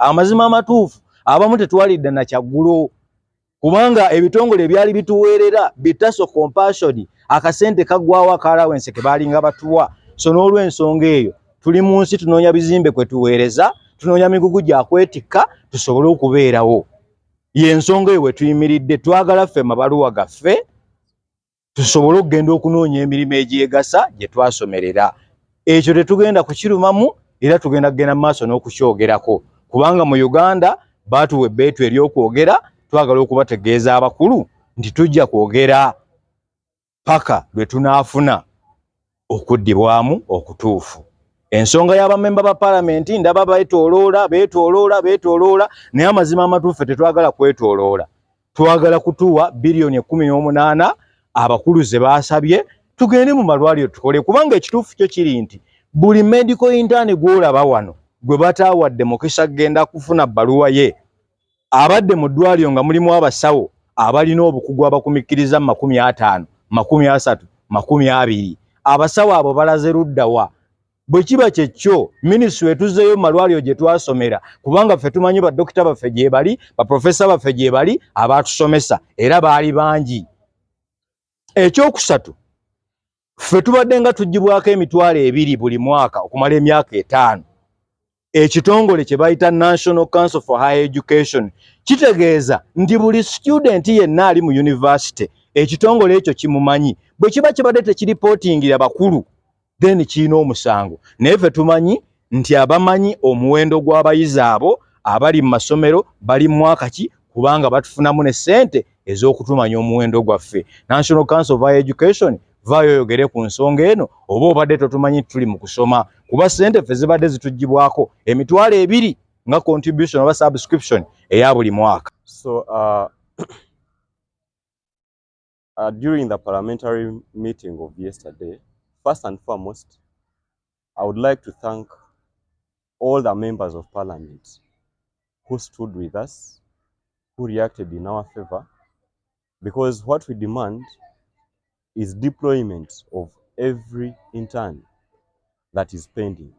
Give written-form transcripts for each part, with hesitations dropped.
amazima amatuufu abamu tetwalidde na kyaggulo kubanga ebitongole byali bituweerera bitaso compassion akasente kaggwawo akalawense ke balinga batuwa so n'olw'ensonga eyo tuli mu nsi tunoonya bizimbe kwe tuweereza tunoonya migugu gya kwetikka tusobole okubeerawo y'ensonga eyo we tuyimiridde twagala ffe mabaluwa gaffe tusobole okugenda okunoonya emirimu egyegasa gye twasomerera ekyo tetugenda kukirumamu era tugenda kugenda mu maaso n'okukyogerako kubanga mu Uganda baatuwa ebbeetu ery'okwogera twagala okubategeeza abakulu nti tujja kwogera paka lwe tunaafuna okuddibwamu okutuufu ensonga y'abamemba ba palamenti ndaba beetooloola naye amazima amatuufu tetwagala kwetooloola twagala kutuwa bilioni 18 abakulu ze baasabye tugende mu malwaliro tukole kubanga ekituufu kyo kiri nti buli medical intern gw'olaba wano gwe bataawadde mukisa genda kufuna bbaluwa ye abadde mu ddwaliro nga mulimu abasawo abalina obukugu abakumikkiriza 50, 30, 20 abasawo abo balaze luddawa bwe kiba kyekyo minisitule etuzzeeyo mu malwaliro gye twasomera kubanga ffe tumanyi baddokita baffe gye bali baprofesa baffe gye bali abaatusomesa era baali bangi ekyokusatu ffe tubadde nga tugibwako emitwalo 2 buli mwaka okumala emyaka 5 ekitongole kye bayita National Council for Higher Education kitegeeza nti buli student yenna ali mu university ekitongole ekyo kimumanyi bwe kiba kibadde tekiripootingira bakulu then kiina omusango naye ffe tumanyi nti abamanyi omuwendo gw'abayizi abo abali mu masomero bali mu mwaka ki kubanga batufunamu ne ssente ez'okutumanya omuwendo gwaffe National Council of Higher Education vaayo oyogere ku nsonga eno oba obadde totumanyi tuli mu kusoma kuba ssente ffe zibadde zitugibwako emitwalo 2 nga contribution oba subscription eya buli mwaka. So during the parliamentary meeting of yesterday, first and foremost, I would like to thank all the members of parliament who stood with us, who reacted in our favor, because what we demand is deployment of every intern that is pending,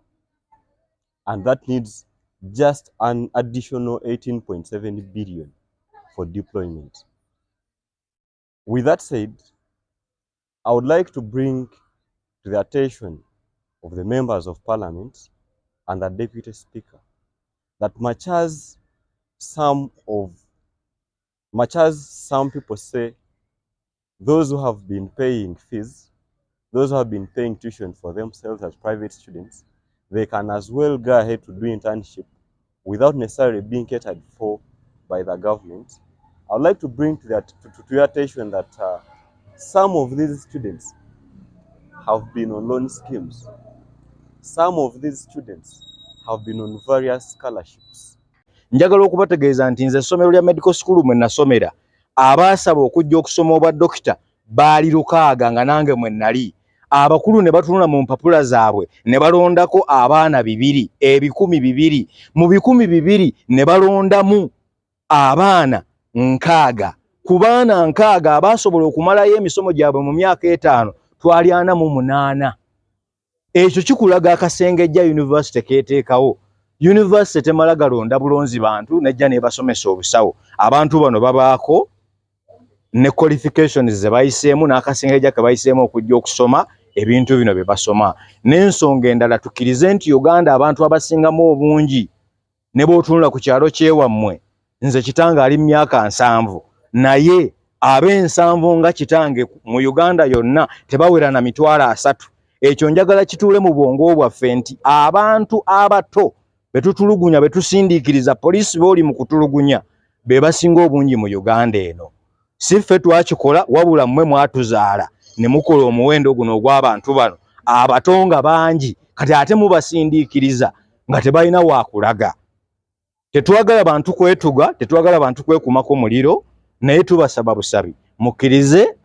and that needs just an additional 18.7 billion for deployment. With that said, I would like to bring to the attention of the members of parliament and the deputy speaker that much as some people say those who have been paying fees, those who have been paying tuition for themselves as private students, they can as well go ahead to do internship without necessarily being catered for by the government. I would like to bring to your attention that some of these students have been on loan schemes. Some of these students have been on various scholarships. Njagala okubategeeza nti nze essomero lya medical school mwe nasomera abaasaba okujja okusoma obwa dokita baali 6 nga nange mwe nali abakulu ne batunula mu mpapula zaabwe ne balondako abaana 200 200 mu 200 ne balondamu abaana 6 ku baana 6 abaasobola okumalayo emisomo gyabwe mu myaka 5 twali 48 ekyo kikulaga akasengejja university keeteekawo university temala galonda bulonzi bantu nejja ne basomesa obusawo abantu bano babaako ne qualifications ze bayiseemu n'akasengejja ke bayiseemu okujja okusoma ebintu bino bye basoma n'ensonga endala tukkirize nti Uganda abantu abasingamu obungi ne bootunula ku kyalo kyewammwe nze kitange ali mu myaka 7 naye ab'ensanvu nga kitange mu Uganda yonna tebawera na mitwalo 3 ekyo njagala kituule mu bwongo bwaffe nti abantu abato betutulugunya betusindiikiriza poliisi booli mu kutulugunya be basinga obungi mu Uganda eno si ffe twakikola wabula mmwe mwatuzaala ne mukola omuwendo guno ogw'abantu bano abatonga bangi kati ate mubasindiikiriza nga tebalina waakulaga. Tetwagala bantu kwetuga, tetwagala bantu kwekumako muliro, naye tubasaba busabi mukkirize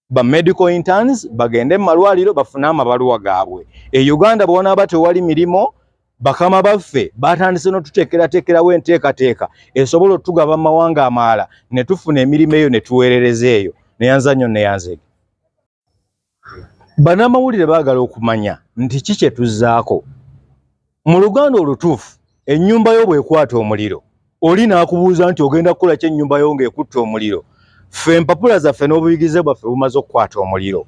ba medical interns bagende mu malwaliro bafune amabaluwa gaabwe. Uganda bw'onaaba tewali mirimo bakama baffe batandise n'otuteekerateekerawo enteekateeka esobola otugaba mu mawanga amalala ne tufuna emirimu eyo ne tuweerereza eyo neyanza nnyo neyanzege. Bannamawulire baagala okumanya nti ki kye tuzzaako mu Luganda olutuufu ennyumba yo bw'ekwata omuliro oli n'akubuuza nti ogenda kukola ki ennyumba yo ng'ekutta omuliro, ffe empapula zaffe n'obuyigize bwaffe bumaze okukwata omuliro.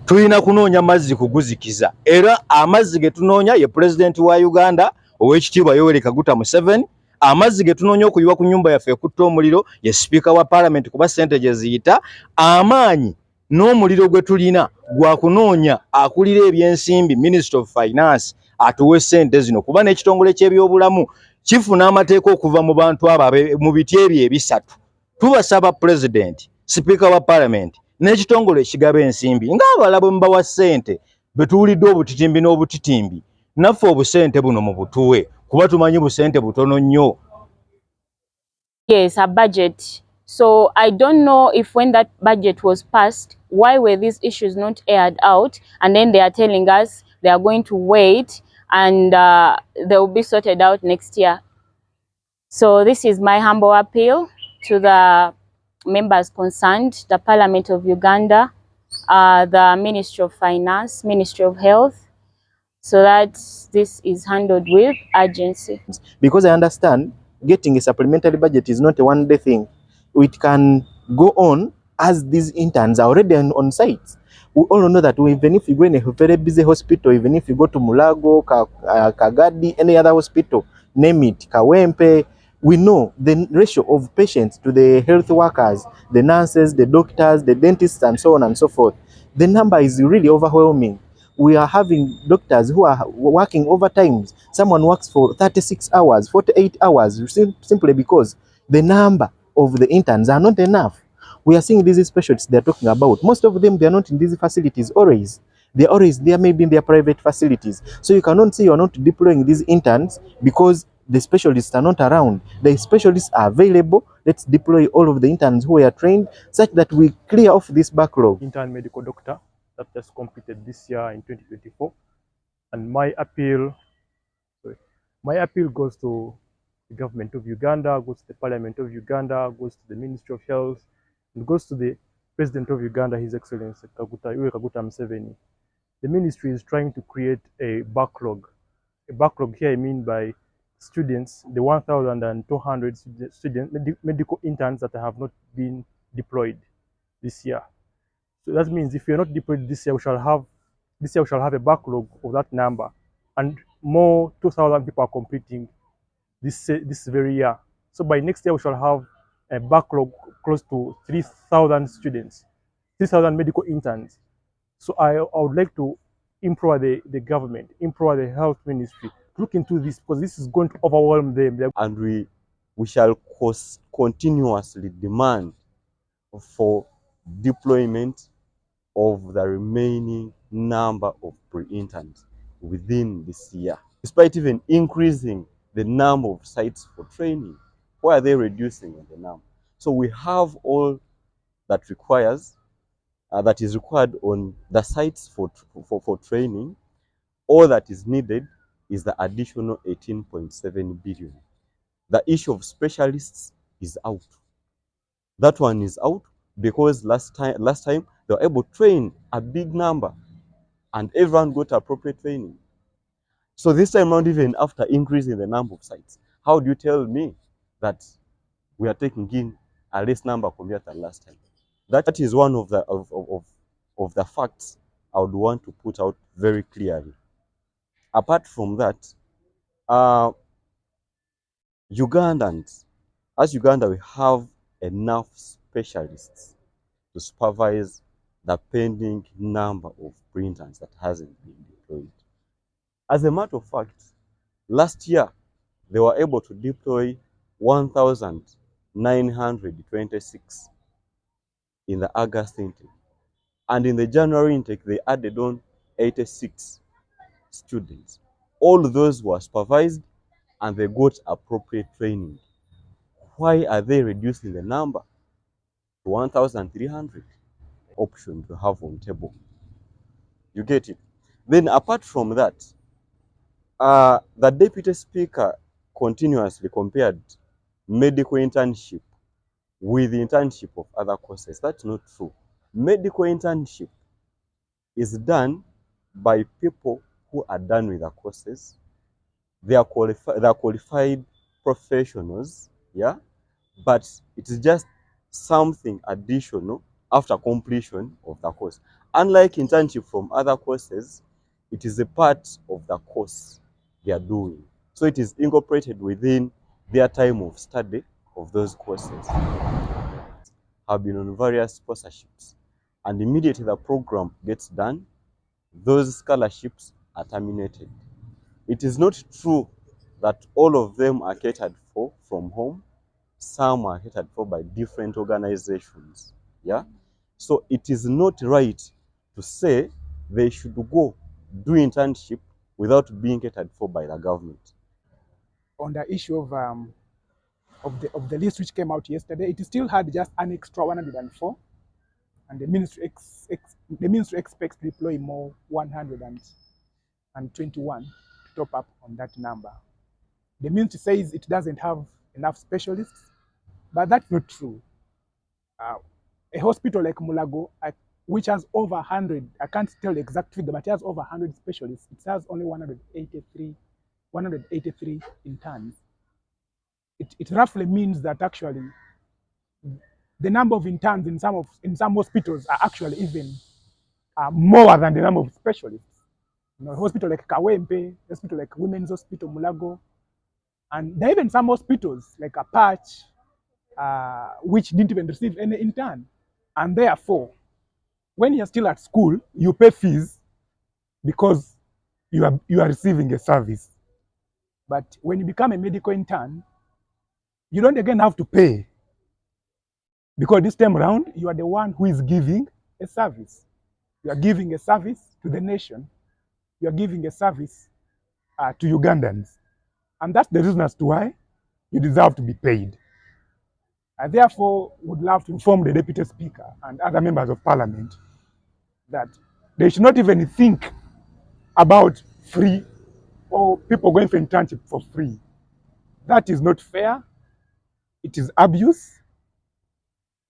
Tulina kunoonya mazzi kuguzikiza, era amazzi ge tunoonya ye pulezidenti wa Uganda Oweekitiibwa Yoweri Kaguta Museveni. Amazzi ge tunoonya okuyiwa ku nnyumba yaffe ekutta omuliro ye sipiika wa paalamenti kuba ssente gye ziyita. Amaanyi n'omuliro gwe tulina gwa kunoonya akulira ebyensimbi Ministry of Finance atuwe ssente zino, kuba n'ekitongole ky'ebyobulamu kifuna amateeka okuva mu bantu abo mu biti ebyo ebisatu. Tubasaba pulezidenti, sipiika wa paalamenti n'ekitongole ekigaba ensimbi ng'abala bwe mubawa ssente betuwulidde obutitimbi n'obutitimbi, naffe obusente buno mu butuwe kuba tumanyi busente butono nnyo. Yes, a budget. So I don't know if when that budget was passed, why were these issues not aired out? And then they are telling us they are going to wait and they will be sorted out next year. So this is my humble appeal to the members concerned, the Parliament of Uganda, the Ministry of Finance, Ministry of Health, so that this is handled with urgency. Because I understand getting a supplementary budget is not a one-day thing. It can go on as these interns are already on site. We all know that even if you go in a very busy hospital, even if you go to Mulago, Kagadi, any other hospital, name it, Kawempe, we know the ratio of patients to the health workers, the nurses, the doctors, the dentists, and so on and so forth. The number is really overwhelming. We are having doctors who are working overtimes. Someone works for 36 hours, 48 hours, simply because the number of the interns are not enough. We are seeing these specialists they're talking about. Most of them, they're not in these facilities always. They're always there, maybe in their private facilities. So you cannot say you're not deploying these interns because the specialists are not around. The specialists are available. Let's deploy all of the interns who are trained such that we clear off this backlog. Intern medical doctor that just completed this year in 2024, and my appeal goes to the government of Uganda, goes to the Parliament of Uganda, goes to the Ministry of Health, and goes to the President of Uganda, His Excellency Yoweri Kaguta Museveni. The ministry is trying to create a backlog. A backlog here I mean by students, the 1,200 medical interns that have not been deployed this year. So that means if we are not deployed this year, we shall have a backlog of that number, and more 2,000 people are completing this very year. So by next year, we shall have a backlog close to 3,000 students, 3,000 medical interns. So I would like to implore the government, implore the health ministry, look into this, because this is going to overwhelm them. And we shall continuously demand for deployment of the remaining number of pre-interns within this year. Despite even increasing the number of sites for training, why are they reducing the number? So we have all that that is required on the sites for training. All that is needed is the additional 18.7 billion. The issue of specialists is out. That one is out because last time they were able to train a big number and everyone got appropriate training. So this time around, even after increasing the number of sites, how do you tell me that we are taking in a less number compared to last time? That is one of the facts I would want to put out very clearly. Apart from that, Ugandans, as Uganda, we have enough specialists to supervise the pending number of printers that hasn't been deployed. As a matter of fact, last year, they were able to deploy 1,926 in the August intake. And in the January intake, they added on 86 students. All those were supervised and they got appropriate training. Why are they reducing the number to 1,300? Option to have on table. You get it? Then apart from that, the Deputy Speaker continuously compared medical internship with the internship of other courses. That's not true. Medical internship is done by people who are done with the courses, They are qualified professionals, yeah, but it is just something additional after completion of the course. Unlike internship from other courses, it is a part of the course they are doing. So it is incorporated within their time of study of those courses. Have been on various sponsorships, and immediately the program gets done, those scholarships are terminated. It is not true that all of them are catered for from home. Some are catered for by different organizations. Yeah. So it is not right to say they should go do internship without being catered for by the government. On the issue of the list which came out yesterday, it still had just an extra 104, and the ministry expects to deploy more 121 to top up on that number. The ministry says it doesn't have enough specialists, but that's not true. A hospital like Mulago, which has over 100, I can't tell the exact figure, but it has over 100 specialists. It has only 183 interns. It roughly means that actually the number of interns in some hospitals are actually even more than the number of specialists. You know, a hospital like Kawempe, hospital like Women's Hospital Mulago, and there are even some hospitals like Apache, which didn't even receive any intern. And therefore, when you're still at school, you pay fees because you are receiving a service. But when you become a medical intern, you don't again have to pay, because this time around, you are the one who is giving a service. You are giving a service to the nation. You are giving a service to Ugandans. And that's the reason as to why you deserve to be paid. I therefore would love to inform the Deputy Speaker and other members of Parliament that they should not even think about free or people going for internship for free. That is not fair. It is abuse,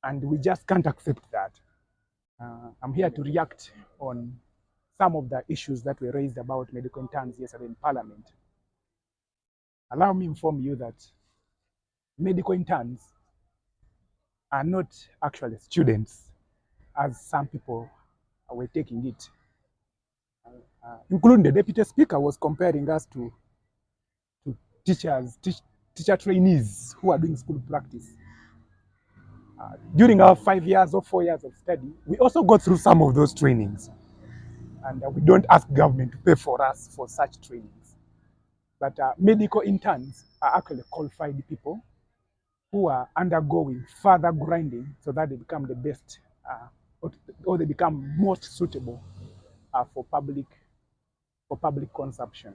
and we just can't accept that. I'm here to react on some of the issues that were raised about medical interns yesterday in Parliament. Allow me to inform you that medical interns are not actually students, as some people were taking it. Including the Deputy Speaker was comparing us to teacher trainees who are doing school practice. During our 5 years or 4 years of study, we also go through some of those trainings. And we don't ask government to pay for us for such trainings. But medical interns are actually qualified people who are undergoing further grinding so that they become the best or they become most suitable for public consumption.